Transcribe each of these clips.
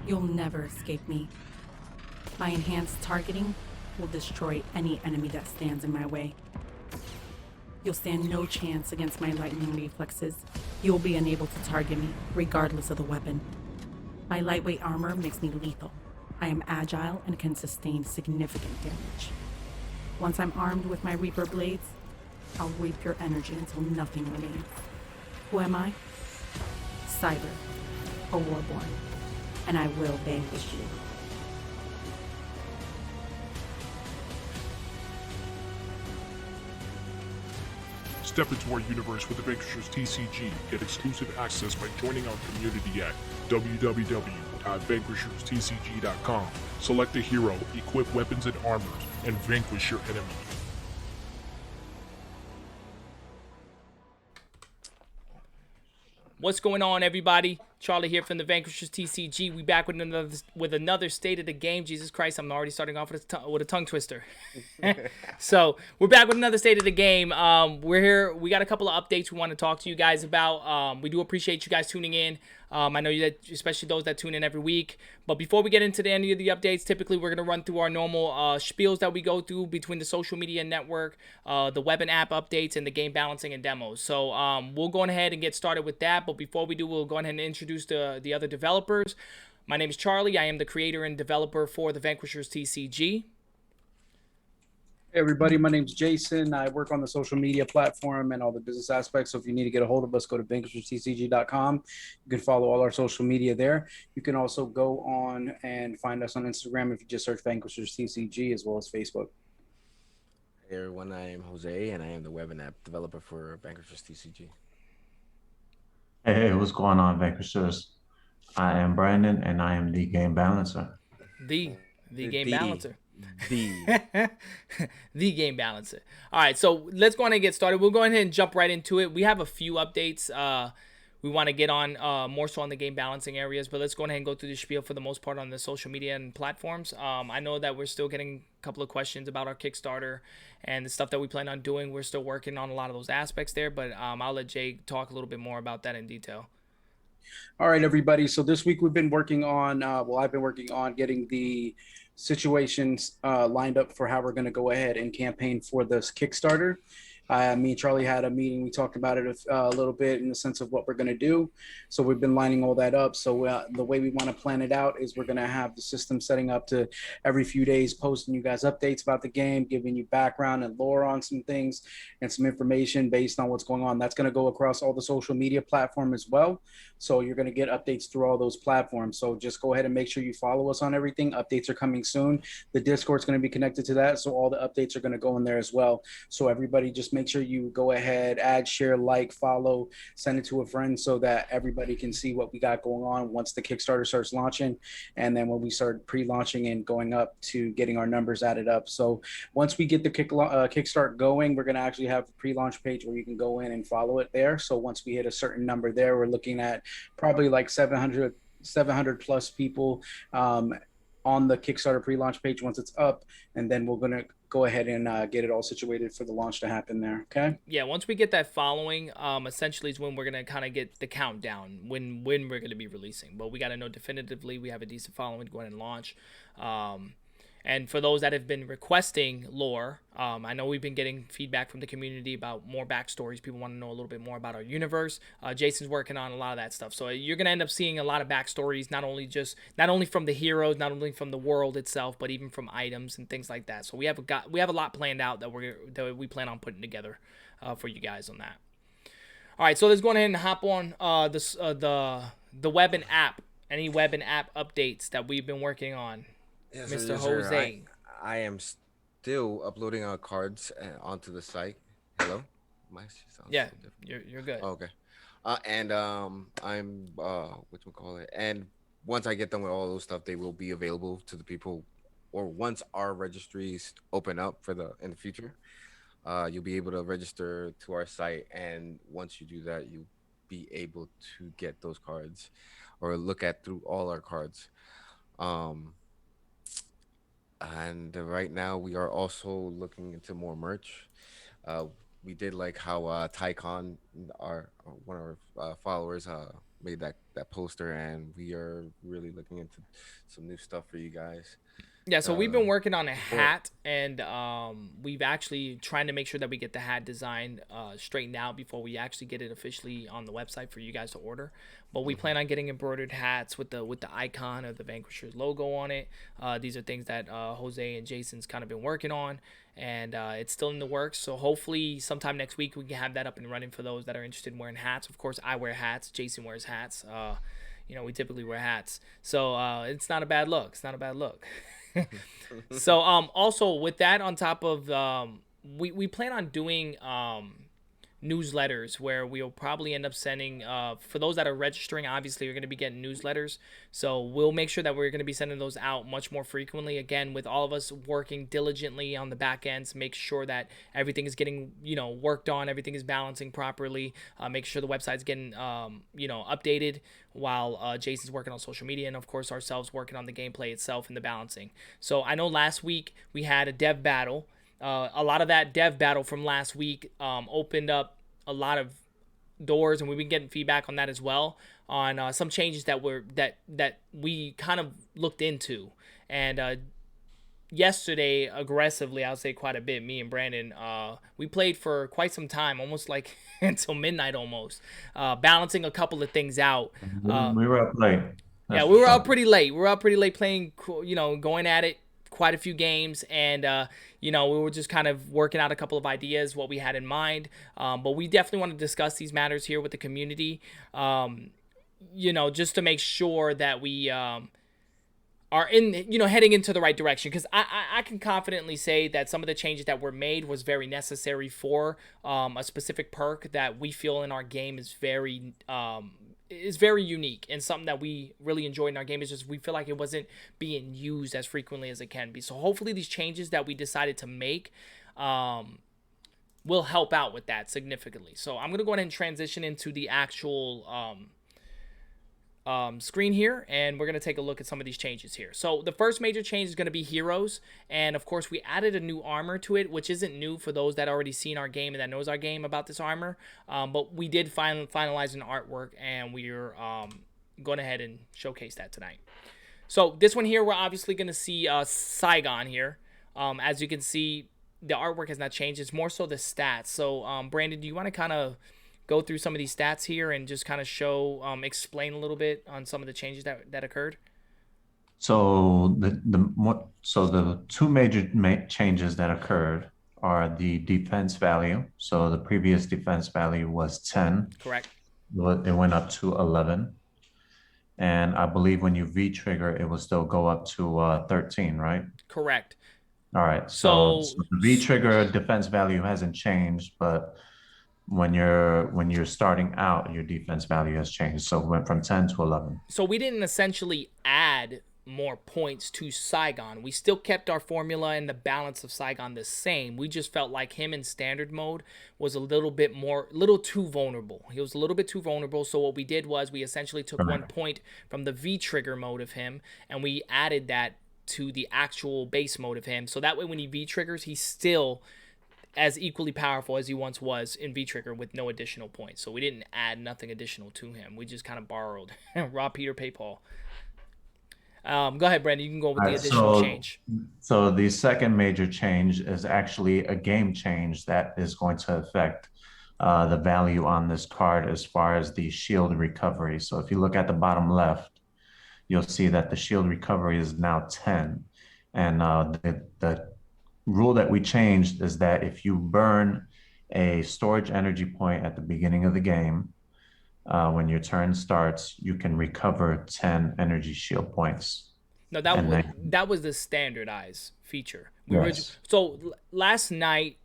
You'll never escape me. My enhanced targeting will destroy any enemy that stands in my way. You'll stand no chance against my lightning reflexes. You'll be unable to target me, regardless of the weapon. My lightweight armor makes me lethal. I am agile and can sustain significant damage. Once I'm armed with my Reaper blades, I'll reap your energy until nothing remains. Who am I? Cyber, a warborn, and I will vanquish you. Step into our universe with the Vanquishers TCG. Get exclusive access by joining our community at www.vanquishers.tcg. www.vanquisherstcg.com. Select a hero, equip weapons and armors, and vanquish your enemy. What's going on, everybody? Charlie here from the Vanquishers TCG. We back with another state of the game. Jesus Christ, I'm already starting off with a tongue twister. So we're back with another state of the game. We're here. We got a couple of updates we want to talk to you guys about. We do appreciate you guys tuning in. I know that, especially those that tune in every week. But before we get into any of the updates, typically we're going to run through our normal spiels that we go through between the social media network, the web and app updates, and the game balancing and demos. So we'll go ahead and get started with that. But before we do, we'll go ahead and introduce the other developers. My name is Charlie. I am the creator and developer for the Vanquishers TCG. Hey everybody, my name's Jason. I work on the social media platform and all the business aspects. So if you need to get a hold of us, go to vanquisherstcg.com. You can follow all our social media there. You can also go on and find us on Instagram if you just search Vanquishers TCG, as well as Facebook. Hey everyone, I am Jose and I am the web and app developer for Vanquishers TCG. Hey, what's going on, Vanquishers? I am Brandon, and I am the game balancer. The game balancer. The The game balancer. All right, so let's go on and get started. We'll go ahead and jump right into it. We have a few updates we want to get on, more so on the game balancing areas, but let's go ahead and go through the spiel for the most part on the social media and platforms. I know that we're still getting a couple of questions about our Kickstarter and the stuff that we plan on doing. We're still working on a lot of those aspects there, but I'll let Jay talk a little bit more about that in detail. All right, everybody. So this week we've been working on, I've been working on getting the situations lined up for how we're going to go ahead and campaign for this Kickstarter. Me and Charlie had a meeting. We talked about it a little bit in the sense of what we're going to do. So we've been lining all that up. So the way we want to plan it out is we're going to have the system setting up to every few days posting you guys updates about the game, giving you background and lore on some things and some information based on what's going on. That's going to go across all the social media platform as well. So you're going to get updates through all those platforms. So just go ahead and make sure you follow us on everything. Updates are coming soon. The Discord's going to be connected to that. So all the updates are going to go in there as well. So everybody just make sure you go ahead, add, share, like, follow, send it to a friend so that everybody can see what we got going on once the Kickstarter starts launching. And then when we start pre-launching and going up to getting our numbers added up. So once we get the Kickstart going, we're going to actually have a pre-launch page where you can go in and follow it there. So once we hit a certain number there, we're looking at probably like 700 plus people on the Kickstarter pre-launch page once it's up, and then we're going to go ahead and get it all situated for the launch to happen there. Okay. Yeah, once we get that following, essentially is when we're gonna kind of get the countdown when we're gonna be releasing. But we gotta know definitively we have a decent following to go ahead and launch. And for those that have been requesting lore, I know we've been getting feedback from the community about more backstories. People want to know a little bit more about our universe. Jason's working on a lot of that stuff. So you're going to end up seeing a lot of backstories, not only from the heroes, not only from the world itself, but even from items and things like that. So we have a lot planned out that we plan on putting together for you guys on that. All right, so let's go ahead and hop on the web and app. Any web and app updates that we've been working on. Yes, Mr. sir. Jose. I am still uploading our cards onto the site. Hello? My sounds Yeah, so different. you're good. Oh, okay. And I'm whatchamacallit. And once I get done with all those stuff, they will be available to the people, or once our registries open up in the future, you'll be able to register to our site, and once you do that, you'll be able to get those cards or look at through all our cards. And right now we are also looking into more merch. We did like how Tycon, one of our followers, made that poster, and we are really looking into some new stuff for you guys. Yeah, so we've been working on a hat, and we've actually trying to make sure that we get the hat design straightened out before we actually get it officially on the website for you guys to order. But we plan on getting embroidered hats with the icon of the Vanquishers logo on it. These are things that Jose and Jason's kind of been working on, and it's still in the works. So hopefully sometime next week we can have that up and running for those that are interested in wearing hats. Of course, I wear hats. Jason wears hats. We typically wear hats. So it's not a bad look. So also with that on top of we plan on doing newsletters where we'll probably end up sending, for those that are registering, obviously you're going to be getting newsletters. So we'll make sure that we're going to be sending those out much more frequently. Again, with all of us working diligently on the back ends, make sure that everything is getting, worked on, everything is balancing properly, make sure the website's getting, updated while Jason's working on social media, and of course ourselves working on the gameplay itself and the balancing. So I know last week we had a dev battle. A lot of that dev battle from last week opened up a lot of doors, and we've been getting feedback on that as well, on some changes that we kind of looked into. And yesterday, aggressively, I'll say quite a bit, me and Brandon, we played for quite some time, almost like until midnight almost, balancing a couple of things out. We were up late. Yeah, we were up pretty late. We were up pretty late playing, going at it quite a few games, and we were just kind of working out a couple of ideas, what we had in mind. But we definitely want to discuss these matters here with the community, just to make sure that we are heading into the right direction, because I can confidently say that some of the changes that were made was very necessary for a specific perk that we feel in our game is very unique, and something that we really enjoy in our game. Is just we feel like it wasn't being used as frequently as it can be. So hopefully these changes that we decided to make will help out with that significantly. So I'm going to go ahead and transition into the actual screen here, and we're going to take a look at some of these changes here. So the first major change is going to be heroes, and of course we added a new armor to it, which isn't new for those that already seen our game and that knows our game about this armor, but we did finalize an artwork, and we're going ahead and showcase that tonight. So this one here, we're obviously going to see Saigon here. As you can see, the artwork has not changed. It's more so the stats. So Brandon, do you want to kind of go through some of these stats here and just kind of explain a little bit on some of the changes that occurred? So the two major changes that occurred are the defense value. So the previous defense value was 10. Correct. It went up to 11. And I believe when you V-trigger, it will still go up to 13, right? Correct. All right. So the V-trigger defense value hasn't changed, but when you're starting out, your defense value has changed. So it went from 10 to 11. So we didn't essentially add more points to Saigon. We still kept our formula and the balance of Saigon the same. We just felt like him in standard mode was a little too vulnerable. He was a little bit too vulnerable. So what we did was we essentially took 1 point from the V-trigger mode of him, and we added that to the actual base mode of him. So that way when he V-triggers, he's still as equally powerful as he once was in V-trigger with no additional points. So we didn't add nothing additional to him. We just kind of borrowed. Rob Peter, pay Paul. Go ahead, Brandon. You can go with the additional change. So the second major change is actually a game change that is going to affect the value on this card as far as the shield recovery. So if you look at the bottom left, you'll see that the shield recovery is now 10. And the rule that we changed is that if you burn a storage energy point at the beginning of the game, when your turn starts, you can recover 10 energy shield points. No, that was the standardized feature. Yes. So last night,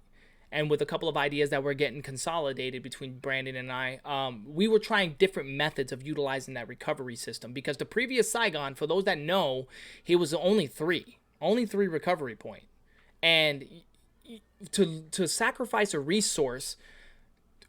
and with a couple of ideas that were getting consolidated between Brandon and I, we were trying different methods of utilizing that recovery system, because the previous Saigon, for those that know, he was only three recovery point. And to sacrifice a resource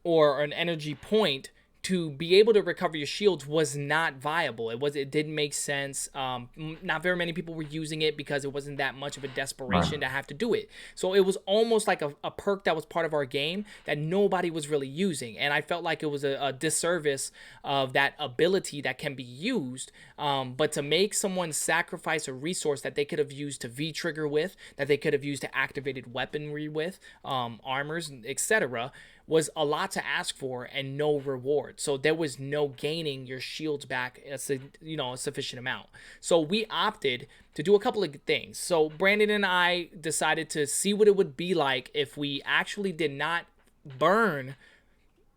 or an energy point to be able to recover your shields was not viable. It didn't make sense. Not very many people were using it because it wasn't that much of a desperation to have to do it. So it was almost like a perk that was part of our game that nobody was really using. And I felt like it was a disservice of that ability that can be used. But to make someone sacrifice a resource that they could have used to V-trigger with, that they could have used to activated weaponry with, armors, etc., was a lot to ask for and no reward. So there was no gaining your shields back a sufficient amount. So we opted to do a couple of things. So Brandon and I decided to see what it would be like if we actually did not burn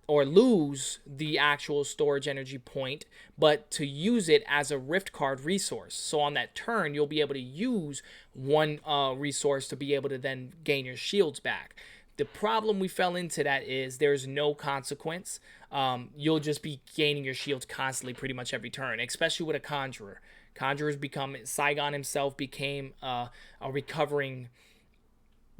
or lose the actual storage energy point, but to use it as a rift card resource. So on that turn, you'll be able to use one resource to be able to then gain your shields back. The problem we fell into that is there's no consequence. You'll just be gaining your shields constantly pretty much every turn, especially with a Conjurer. Saigon himself became a recovering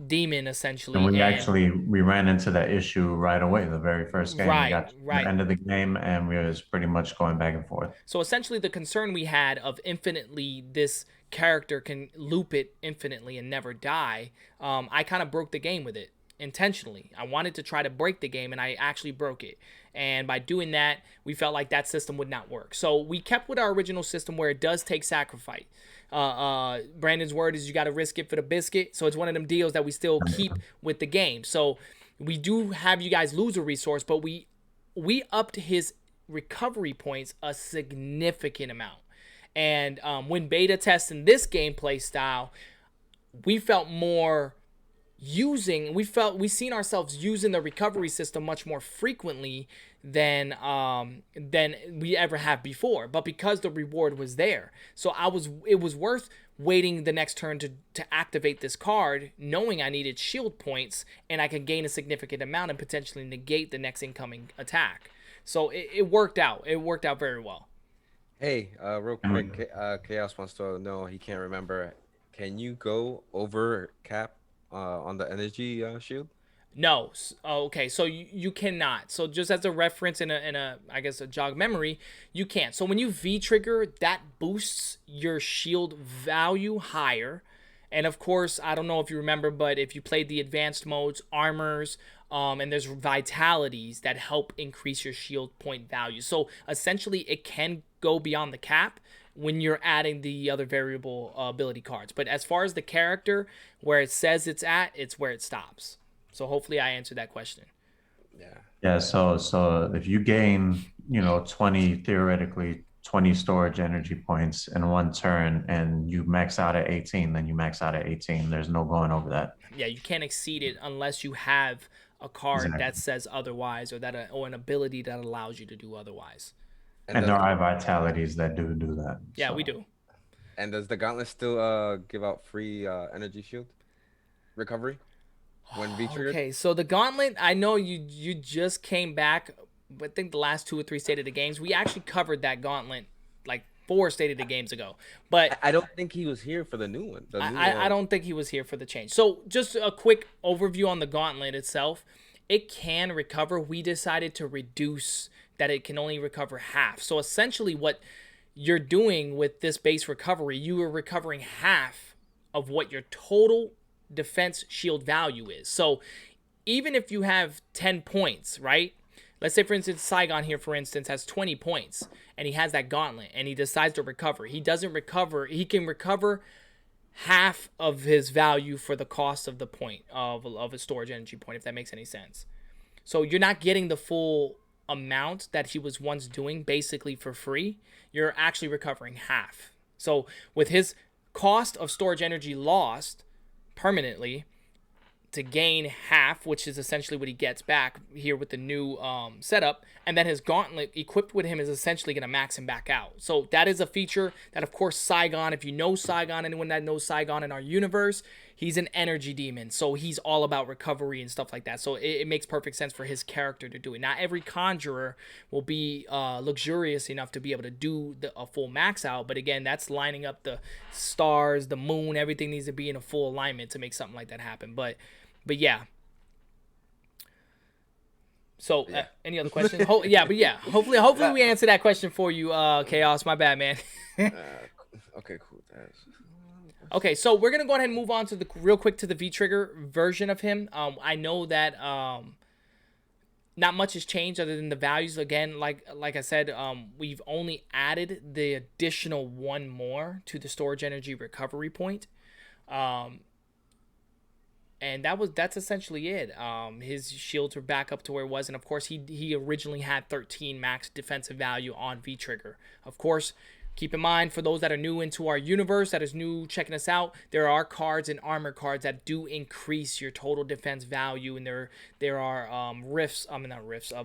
demon, essentially. And we ran into that issue right away. The very first game, we got to the end of the game, and we was pretty much going back and forth. So essentially, the concern we had of infinitely this character can loop it infinitely and never die, I kind of broke the game with it intentionally. I wanted to try to break the game, and I actually broke it. And by doing that, we felt like that system would not work. So we kept with our original system where it does take sacrifice. Brandon's word is you got to risk it for the biscuit. So it's one of them deals that we still keep with the game. So we do have you guys lose a resource, but we upped his recovery points a significant amount. And when beta testing this gameplay style, we felt more we seen ourselves using the recovery system much more frequently than we ever have before, but because the reward was there. So it was worth waiting the next turn to activate this card, knowing I needed shield points and I could gain a significant amount and potentially negate the next incoming attack. So it worked out. It worked out very well. Hey, real quick, Chaos wants to know, he can't remember. Can you go over cap on the energy shield? No. Okay, so you cannot. So just as a reference in a I guess a jog memory, you can't. So when you V trigger, that boosts your shield value higher. And of course, I don't know if you remember, but if you played the advanced modes, armors, and there's vitalities that help increase your shield point value. So essentially, it can go beyond the cap when you're adding the other variable ability cards. But as far as the character, where it says it's at, it's where it stops. So hopefully I answered that question. Yeah. So if you gain, 20 storage energy points in one turn and you max out at 18, then you max out at 18. There's no going over that. Yeah, you can't exceed it unless you have a card that says otherwise, or or an ability that allows you to do otherwise. And there are vitalities that do that. Yeah, we do. And does the gauntlet still give out free energy shield recovery when V triggered? Okay, so the gauntlet, I know you just came back, but I think the last 2 or 3 State of the Games, we actually covered that gauntlet like 4 State of the Games ago. But I don't think he was here for the new one. I don't think he was here for the change. So just a quick overview on the gauntlet itself. It can recover. We decided to reduce that it can only recover half. So essentially what you're doing with this base recovery, you are recovering half of what your total defense shield value is. So even if you have 10 points, right? Let's say, for instance, Saigon here, for instance, has 20 points, and he has that gauntlet, and he decides to recover. He doesn't recover. He can recover half of his value for the cost of the point of a storage energy point, if that makes any sense. So you're not getting the full amount that he was once doing basically for free. You're actually recovering half. So with his cost of storage energy lost permanently, to gain half, which is essentially what he gets back here with the new setup, and then his gauntlet equipped with him is essentially going to max him back out. So that is a feature that, of course, Saigon, if you know Saigon, anyone that knows Saigon in our universe, he's an energy demon, so he's all about recovery and stuff like that. So it makes perfect sense for his character to do it. Not every conjurer will be luxurious enough to be able to do a full max out, but again, that's lining up the stars, the moon, everything needs to be in a full alignment to make something like that happen. But yeah. So any other questions? Hopefully we answer that question for you, Chaos. My bad, man. Okay, cool. Okay, so we're gonna go ahead and move on to real quick to the V-Trigger version of him. I know that not much has changed other than the values. Again, like I said, we've only added the additional one more to the storage energy recovery point. And that's essentially it. His shields are back up to where it was, and of course he originally had 13 max defensive value on V-Trigger. Of course, keep in mind, for those that are new into our universe, that is new checking us out, there are cards and armor cards that do increase your total defense value, and there are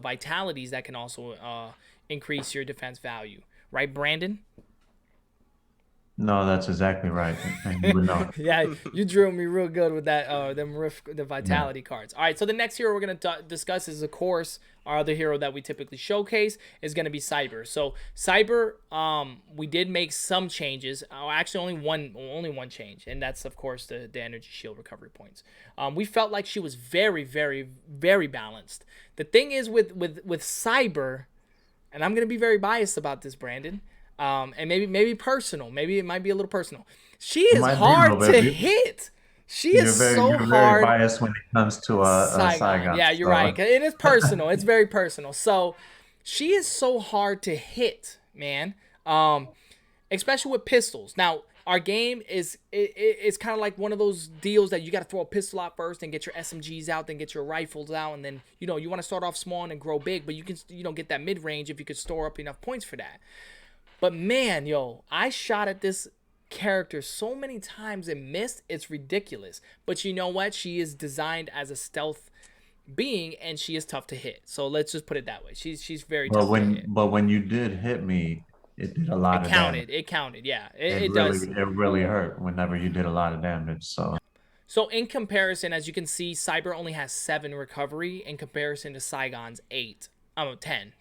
vitalities that can also increase your defense value. Right, Brandon? No, that's exactly right. And you would know. Yeah, you drew me real good with that. The Yeah. vitality cards. All right, so the next hero we're gonna discuss is, of course, our other hero that we typically showcase is gonna be Cyber. So Cyber, we did make some changes. Actually, only one change, and that's of course the energy shield recovery points. We felt like she was very, very, very balanced. The thing is with Cyber, and I'm gonna be very biased about this, Brandon. And maybe personal. Maybe it might be a little personal. She It is might be a hard little to bit. hit. She is so You're very hard. biased when it comes to Saigon. Saigon. Yeah, you're So, right. It is personal. It's very personal. So she is so hard to hit, man. Especially with pistols. Now, our game it's kind of like one of those deals that you got to throw a pistol out first and get your SMGs out, then get your rifles out, and then you want to start off small and grow big, but you can get that mid range if you could store up enough points for that. But man, I shot at this character so many times and missed. It's ridiculous. But you know what? She is designed as a stealth being, and she is tough to hit. So let's just put it that way. She's very tough to hit. but when you did hit me, it did a lot It of counted. damage. It counted. Yeah, It it really does. it really hurt whenever you did a lot of damage. So So in comparison, as you can see, Cyber only has 7 recovery in comparison to Saigon's 8. 10.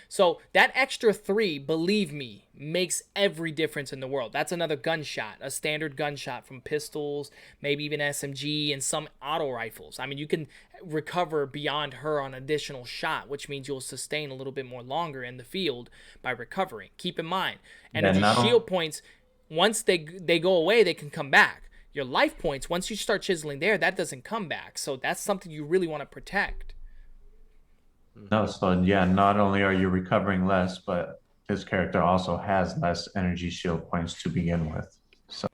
So that extra 3, believe me, makes every difference in the world. That's another gunshot, a standard gunshot from pistols, maybe even SMG and some auto rifles. I mean, you can recover beyond her on additional shot, which means you'll sustain a little bit more longer in the field by recovering. Keep in mind, energy not on- shield points, once they go away, they can come back. Your life points, once you start chiseling there, that doesn't come back. So that's something you really want to protect. no, so yeah, not only are you recovering less, but this character also has less energy shield points to begin with. So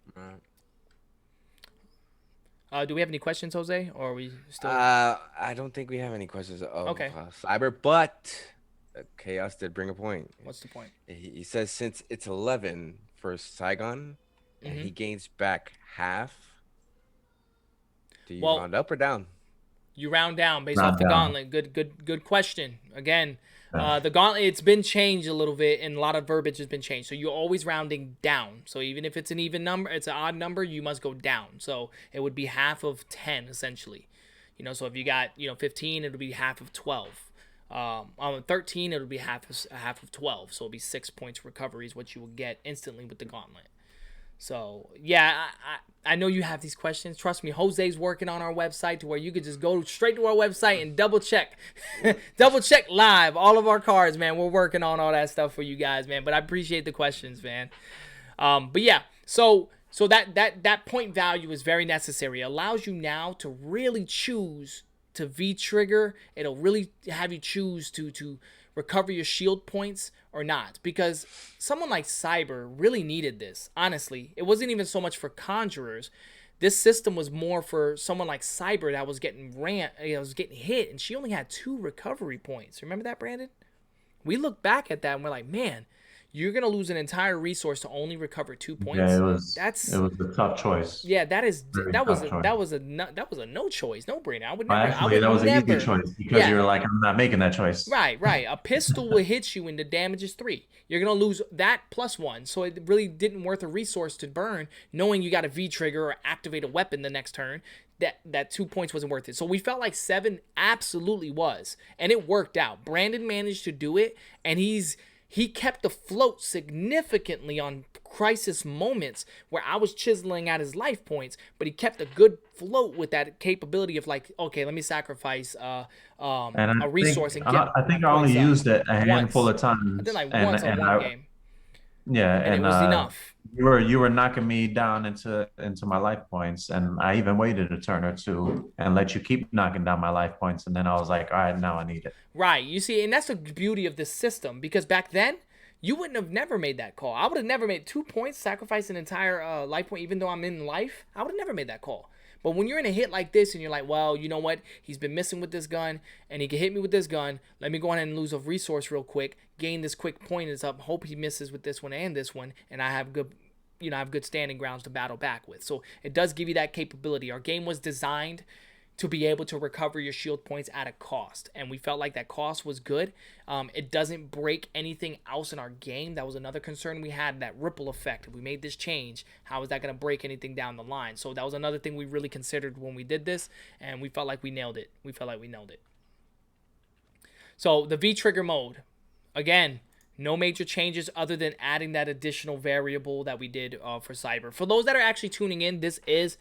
Do we have any questions, Jose? Or are we still? I don't think we have any questions of Okay. Cyber, but Chaos did bring a point. What's the point? He says since it's 11 for Saigon, and he gains back half. Do you Well, round up or down? You round down based Round off the down. gauntlet. Good question. Again, Yeah. the gauntlet, it's been changed a little bit, and a lot of verbiage has been changed. So you're always rounding down. So even if it's an even number, it's an odd number, you must go down. So it would be half of 10 essentially. So if you got 15, it would be half of 12. On 13, it would be half of 12. So it'll be 6 points recovery is what you will get instantly with the gauntlet. So, yeah, I know you have these questions. Trust me, Jose's working on our website to where you could just go straight to our website and double check. Double check live all of our cards, man. We're working on all that stuff for you guys, man. But I appreciate the questions, man. But yeah, so that point value is very necessary. It allows you now to really choose to V-trigger. It'll really have you choose to recover your shield points or not, because someone like Cyber really needed this. Honestly, it wasn't even so much for conjurers. This system was more for someone like Cyber that was getting hit, and she only had 2 recovery points. Remember that, Brandon? We look back at that and we're like, man, you're gonna lose an entire resource to only recover 2 points. yeah, it was That's it was a tough choice. yeah, that was tough choice. a no choice, no brainer. I would Well, never. actually, I would that was never, an easy choice because Yeah. you were like, I'm not making that choice. Right. A pistol will hit you and the damage is 3. You're going to lose that plus 1. So it really didn't worth a resource to burn, knowing you got a V-trigger or activate a weapon the next turn. That 2 points wasn't worth it. So we felt like 7 absolutely was. And it worked out. Brandon managed to do it, and he kept the float significantly on crisis moments where I was chiseling at his life points, but he kept a good float with that capability of like, okay, let me sacrifice And a resource and get. I think my I only points up. used it a handful Once. of times. I did like and, once on and one I, game, Yeah, and it and was enough. you were knocking me down into my life points, and I even waited a turn or two and let you keep knocking down my life points, and then I was like, all right, now I need it. Right. You see, and that's the beauty of this system, because back then, you wouldn't have never made that call. I would have never made 2 points, sacrifice an entire life point, even though I'm in life. I would have never made that call. But when you're in a hit like this and you're like, well, you know what? He's been missing with this gun, and he can hit me with this gun. Let me go ahead and lose a resource real quick, gain this quick point is up, hope he misses with this one and this one, and I have good standing grounds to battle back with. So it does give you that capability. Our game was designed to be able to recover your shield points at a cost. And we felt like that cost was good. It doesn't break anything else in our game. That was another concern we had, that ripple effect. If we made this change, how is that going to break anything down the line? So that was another thing we really considered when we did this, and we felt like we nailed it. So the V-trigger mode, again, no major changes other than adding that additional variable that we did for Cyber. For those that are actually tuning in, this is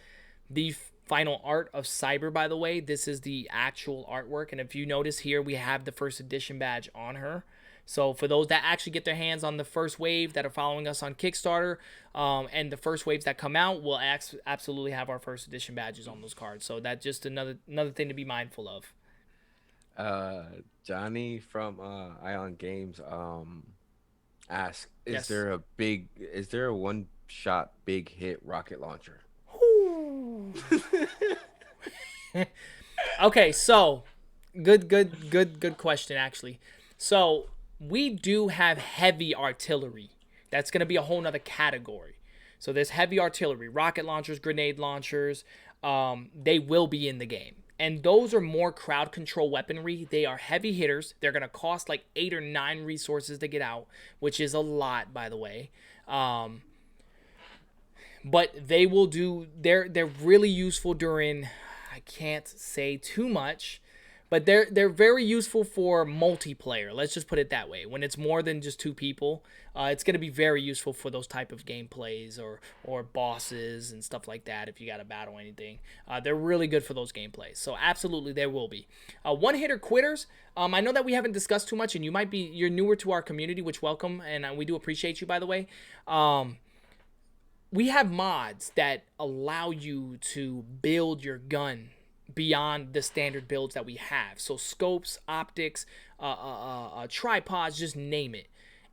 the final art of Cyber, by the way. This is the actual artwork, and if you notice here, we have the first edition badge on her. So for those that actually get their hands on the first wave that are following us on Kickstarter, and the first waves that come out, we'll absolutely have our first edition badges on those cards. So that's just another thing to be mindful of. Johnny from Ion Games asked, Yes. is there a one-shot big hit rocket launcher? Okay, so good question, actually. So we do have heavy artillery. That's going to be a whole nother category. So there's heavy artillery, rocket launchers, grenade launchers. They will be in the game. And those are more crowd control weaponry. They are heavy hitters. They're going to cost like 8 or 9 resources to get out, which is a lot, by the way. But they will do, they're really useful during, I can't say too much, but they're very useful for multiplayer. Let's just put it that way. When it's more than just 2 people, it's going to be very useful for those type of gameplays or bosses and stuff like that. If you got to battle anything, they're really good for those gameplays. So absolutely, there will be one-hitter quitters. I know that we haven't discussed too much, and you're newer to our community, which welcome, and we do appreciate you, by the way. We have mods that allow you to build your gun beyond the standard builds that we have. So scopes, optics, tripods, just name it.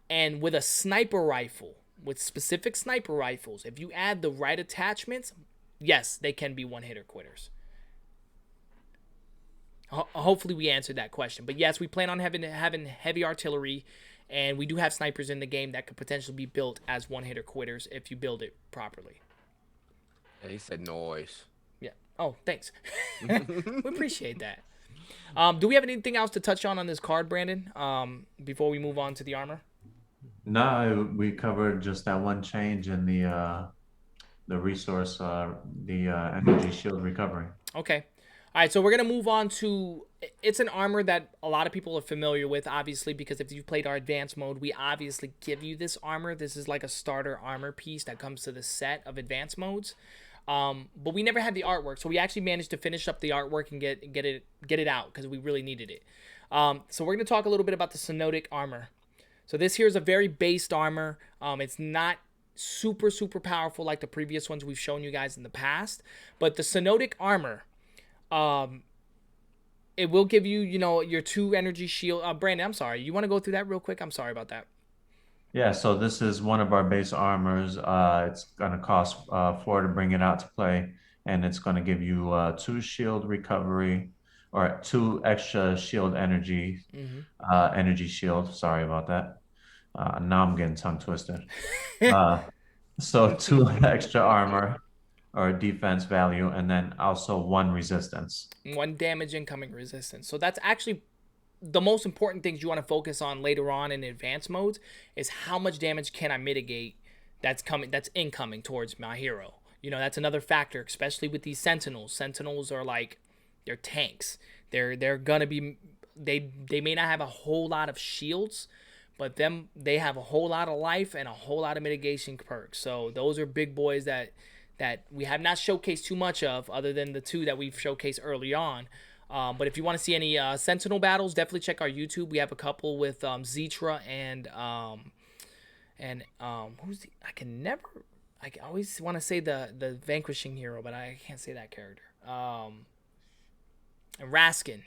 And with a sniper rifle, with specific sniper rifles, if you add the right attachments, yes, they can be one-hitter quitters. Hopefully we answered that question. But yes, we plan on having heavy artillery, and we do have snipers in the game that could potentially be built as one-hitter quitters if you build it properly. Yeah, he said noise. Yeah. Oh, thanks. We appreciate that. Do we have anything else to touch on this card, Brandon, before we move on to the armor? No, we covered just that one change in the resource, energy shield recovery. Okay. All right, so we're going to move on to, it's an armor that a lot of people are familiar with, obviously, because if you've played our advanced mode, we obviously give you this armor. This is like a starter armor piece that comes to the set of advanced modes. But we never had the artwork, so we actually managed to finish up the artwork and get it out because we really needed it. So we're going to talk a little bit about the Cenotic armor. So this here is a very based armor. It's not super powerful like the previous ones we've shown you guys in the past, but the Cenotic armor, it will give you, your 2 energy shield. Brandon, I'm sorry. You want to go through that real quick? I'm sorry about that. Yeah, so this is one of our base armors. It's going to cost 4 to bring it out to play, and it's going to give you 2 shield recovery, or 2 extra shield energy, energy shield. Sorry about that. Now I'm getting tongue twisted. So 2 extra armor or defense value, and then also 1 resistance. 1 damage incoming resistance. So that's actually the most important things you want to focus on later on in advanced modes, is how much damage can I mitigate that's incoming towards my hero. That's another factor, especially with these sentinels. Sentinels are like, they're tanks. They're gonna be, they may not have a whole lot of shields, but they have a whole lot of life and a whole lot of mitigation perks. So those are big boys that we have not showcased too much of, other than the 2 that we've showcased early on. But if you want to see any Sentinel battles, definitely check our YouTube. We have a couple with Zetra and who's the, I always want to say the vanquishing hero, but I can't say that character. And Raskin.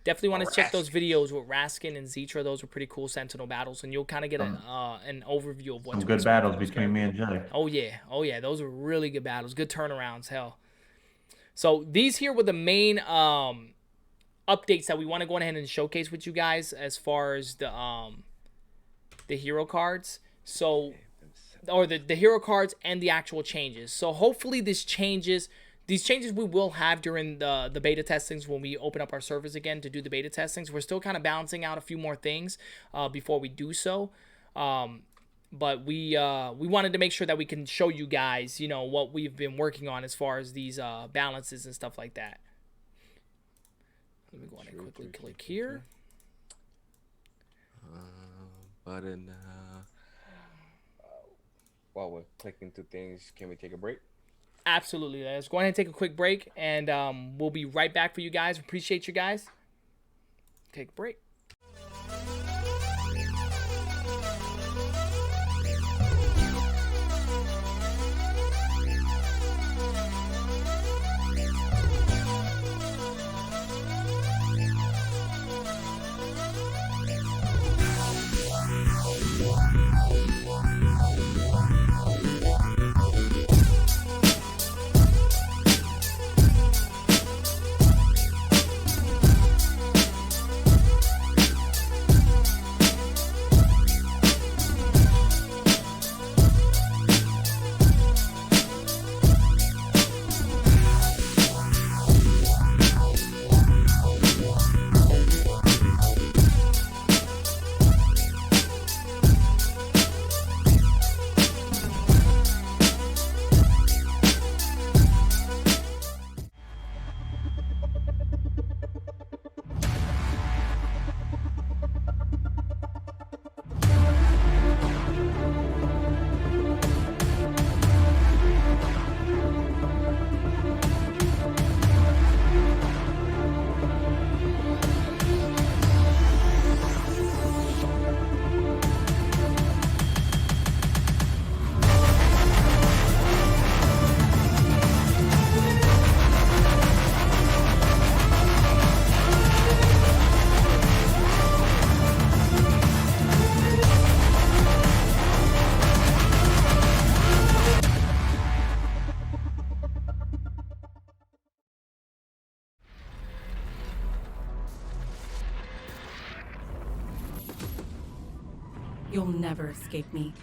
Definitely want to check those videos with Raskin and Zetra. Those were pretty cool Sentinel battles, and you'll kind of get an overview of what's some good battles between me and Jay. Oh yeah, those were really good battles, good turnarounds, hell. So these here were the main updates that we want to go ahead and showcase with you guys as far as the hero cards. So, or the hero cards and the actual changes. So hopefully this changes these changes we will have during the beta testings when we open up our servers again to do the beta testings. We're still kind of balancing out a few more things before we do so. But we wanted to make sure that we can show you guys, you know, what we've been working on as far as these balances and stuff like that. Let me go on and quickly click here. Button. While we're clicking through things, can we take a break? Absolutely. Let's go ahead and take a quick break, and we'll be right back for you guys. Appreciate you guys. Take a break. You'll never escape me.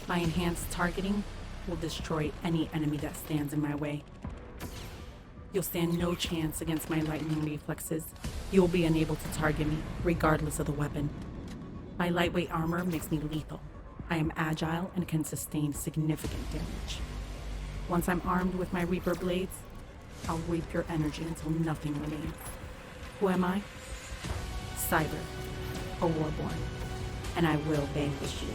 My enhanced targeting will destroy any enemy that stands in my way. You'll stand no chance against my lightning reflexes. You'll be unable to target me, regardless of the weapon. My lightweight armor makes me lethal. I am agile and can sustain significant damage. Once I'm armed with my Reaper blades, I'll reap your energy until nothing remains. Who am I? Cyber, a warborn, and I will vanquish you.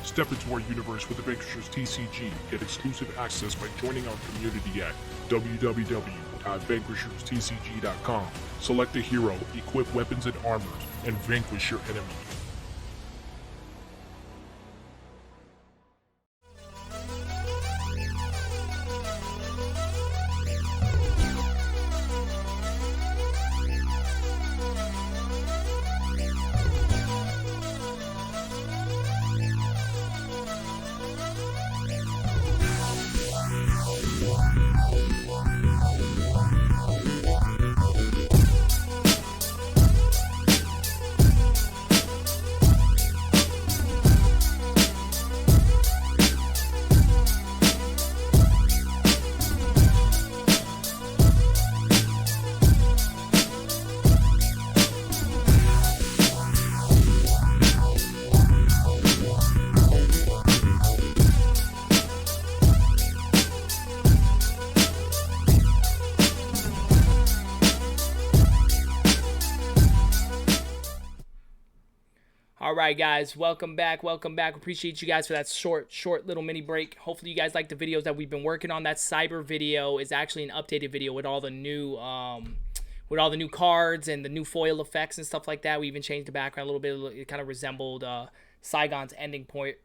Step into our universe with the Vanquishers TCG. Get exclusive access by joining our community at www.vanquisherstcg.com. Select a hero, equip weapons and armors, and vanquish your enemies. All right, guys, welcome back. Appreciate you guys for that short little mini break. Hopefully you guys like the videos that we've been working on. That cyber video is actually an updated video with all the new cards and the new foil effects and stuff like that. We even changed the background a little bit. It kind of resembled Saigon's ending point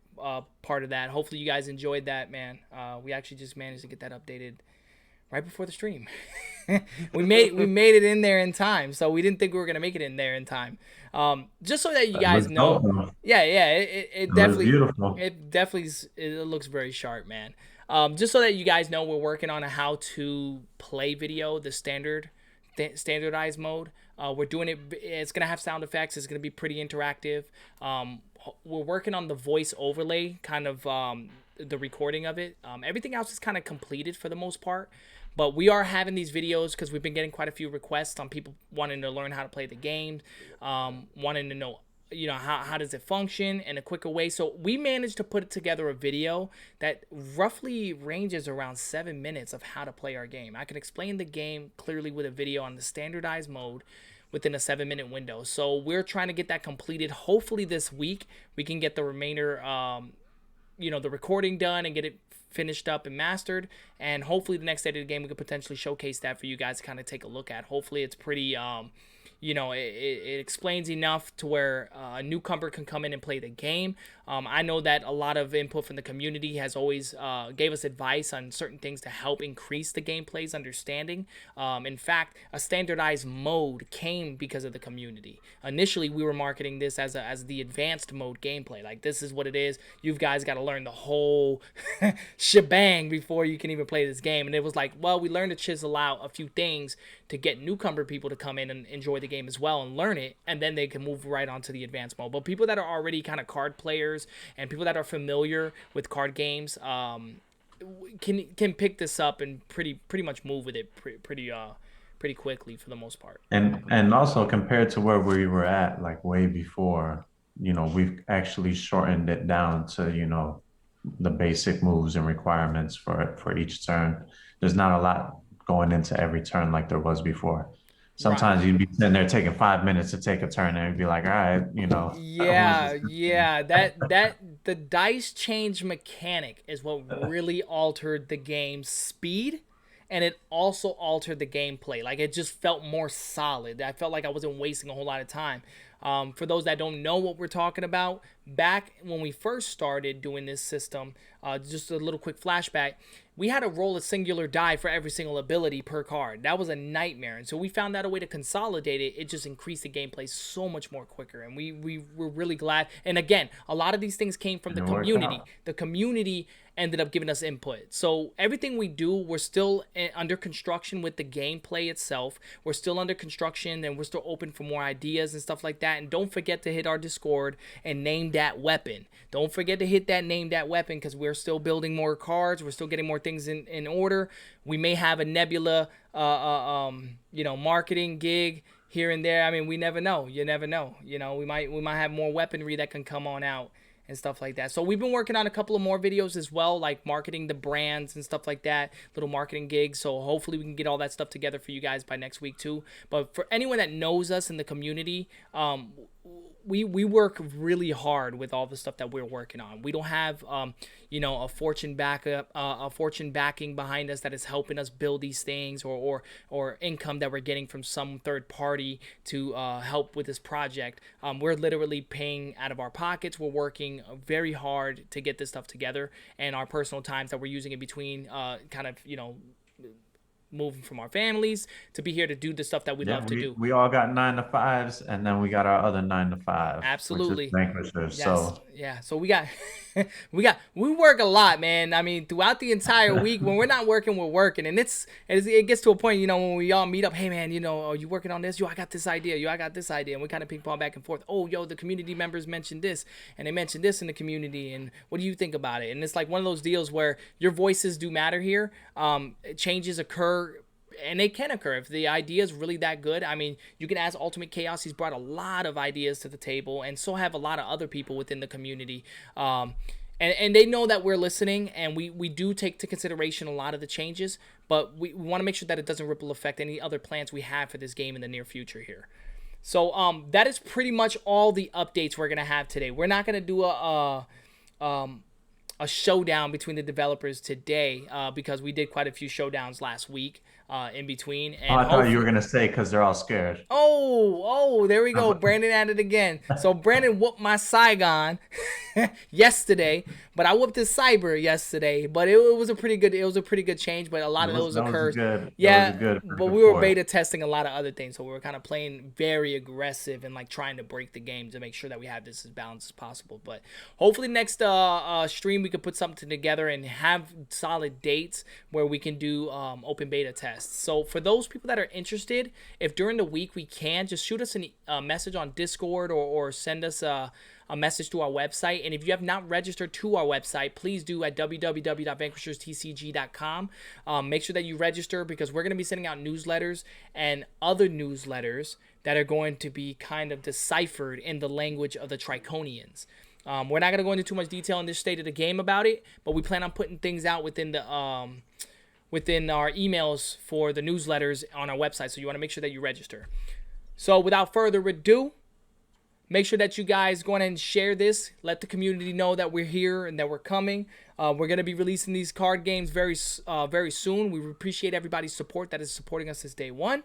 part of that. Hopefully you guys enjoyed that, man. We actually just managed to get that updated right before the stream. we made it in there in time, so we didn't think we were gonna make it in there in time. Just so that you guys know, it looks very sharp, man. Just so that you guys know, we're working on a how to play video, the standard standardized mode. We're doing it. It's gonna have sound effects. It's gonna be pretty interactive. We're working on the voice overlay, kind of the recording of it. Everything else is kind of completed for the most part. But we are having these videos because we've been getting quite a few requests on people wanting to learn how to play the game, wanting to know, how does it function in a quicker way. So we managed to put together a video that roughly ranges around 7 minutes of how to play our game. I can explain the game clearly with a video on the standardized mode within a 7-minute window. So we're trying to get that completed. Hopefully this week we can get the remainder, the recording done and get it finished up and mastered, and hopefully the next day of the game we could potentially showcase that for you guys to kind of take a look at. Hopefully it's pretty it explains enough to where a newcomer can come in and play the game. I know that a lot of input from the community has always gave us advice on certain things to help increase the gameplay's understanding. In fact, a standardized mode came because of the community. Initially, we were marketing this as the advanced mode gameplay. Like, this is what it is. You guys got to learn the whole shebang before you can even play this game. And it was like, well, we learned to chisel out a few things to get newcomer people to come in and enjoy the game as well and learn it, and then they can move right on to the advanced mode. But people that are already kind of card players and people that are familiar with card games can pick this up and pretty much move with it pretty quickly for the most part. And also compared to where we were at like way before, we've actually shortened it down to, the basic moves and requirements for each turn. There's not a lot going into every turn like there was before. Sometimes you'd be sitting there taking 5 minutes to take a turn and it'd be like, all right, Yeah. That the dice change mechanic is what really altered the game's speed, and it also altered the gameplay. Like, it just felt more solid. I felt like I wasn't wasting a whole lot of time. For those that don't know what we're talking about, back when we first started doing this system, just a little quick flashback, we had to roll a singular die for every single ability per card. That was a nightmare. And so we found out a way to consolidate it. It just increased the gameplay so much more quicker. And we were really glad. And again, a lot of these things came from the community. The community ended up giving us input. So everything we do, we're still under construction with the gameplay itself. We're still under construction, and we're still open for more ideas and stuff like that. And don't forget to hit our Discord and name that weapon. Don't forget to hit that name that weapon, because we're still building more cards. We're still getting more things in order. We may have a Nebula marketing gig here and there. I mean, we never know. You never know. We might have more weaponry that can come on out and stuff like that. So we've been working on a couple of more videos as well, like marketing the brands and stuff like that, little marketing gigs. So hopefully we can get all that stuff together for you guys by next week too. But for anyone that knows us in the community, we work really hard with all the stuff that we're working on. We don't have a fortune backing behind us that is helping us build these things, or income that we're getting from some third party to help with this project. We're literally paying out of our pockets. We're working very hard to get this stuff together, and our personal times that we're using in between moving from our families to be here to do the stuff that we love to do. We all got 9 to 5s, and then we got our other 9 to 5. Absolutely. Vanquishers. Yes. So yeah. So we work a lot, man. I mean, throughout the entire week, when we're not working, we're working, and it gets to a point, when we all meet up. Hey, man, are you working on this? Yo, I got this idea. Yo, I got this idea, and we kind of ping pong back and forth. Oh, yo, the community members mentioned this, and they mentioned this in the community, and what do you think about it? And it's like one of those deals where your voices do matter here. Changes occur. And they can occur if the idea is really that good. I mean, you can ask Ultimate Chaos. He's brought a lot of ideas to the table, and so have a lot of other people within the community. And they know that we're listening, and we do take into consideration a lot of the changes, but we want to make sure that it doesn't ripple affect any other plans we have for this game in the near future here. So that is pretty much all the updates we're going to have today. We're not going to do a showdown between the developers today because we did quite a few showdowns last week in between. And I thought you were going to say because they're all scared. Oh, there we go. Brandon at it again. So Brandon whooped my Saigon yesterday, but I whooped his Cyber yesterday. But it was a pretty good change, but a lot of those occurred. But we were beta testing a lot of other things, so we were kind of playing very aggressive and like trying to break the game to make sure that we have this as balanced as possible. But hopefully next stream we we could put something together and have solid dates where we can do open beta tests. So for those people that are interested, if during the week we can, just shoot us a message on Discord or send us a message to our website. And if you have not registered to our website, please do at www.vanquisherstcg.com. Make sure that you register, because we're going to be sending out newsletters and other newsletters that are going to be kind of deciphered in the language of the Triconians. We're not going to go into too much detail in this state of the game about it, but we plan on putting things out within the within our emails for the newsletters on our website. So you want to make sure that you register. So without further ado, make sure that you guys go ahead and share this. Let the community know that we're here and that we're coming. We're going to be releasing these card games very soon. We appreciate everybody's support that is supporting us since day one.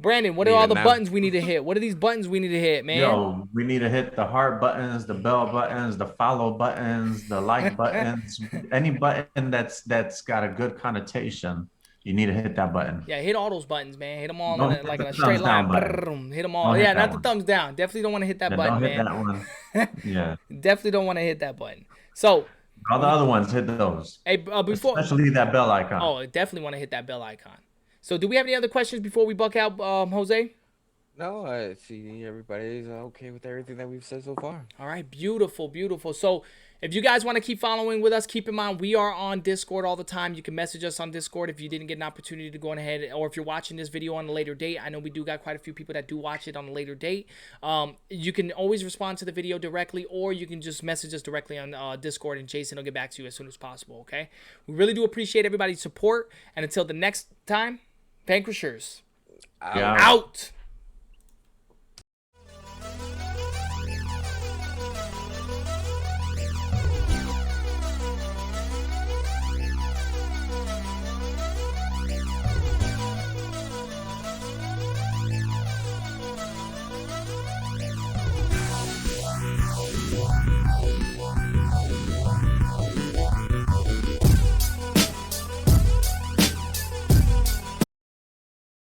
Brandon, what are all the buttons we need to hit? What are these buttons we need to hit, man? Yo, we need to hit the heart buttons, the bell buttons, the follow buttons, the like buttons. Any button that's got a good connotation, you need to hit that button. Yeah, hit all those buttons, man. Hit them all Don't in hit a the straight thumbs down line. button. Hit them all. Don't Yeah, hit not that the one. thumbs down. Definitely don't want to hit that Yeah, button, don't hit man. that one. Yeah. Definitely don't want to hit that button. So, All the other ones, hit those. hey, before Especially that bell icon. Oh, definitely want to hit that bell icon. So, do we have any other questions before we buck out, Jose? No, I see everybody's okay with everything that we've said so far. All right, beautiful, beautiful. So if you guys want to keep following with us, keep in mind we are on Discord all the time. You can message us on Discord if you didn't get an opportunity to go ahead, or if you're watching this video on a later date. I know we do got quite a few people that do watch it on a later date. You can always respond to the video directly, or you can just message us directly on Discord, and Jason will get back to you as soon as possible, okay? We really do appreciate everybody's support, and until the next time, Vanquishers, Yeah. out.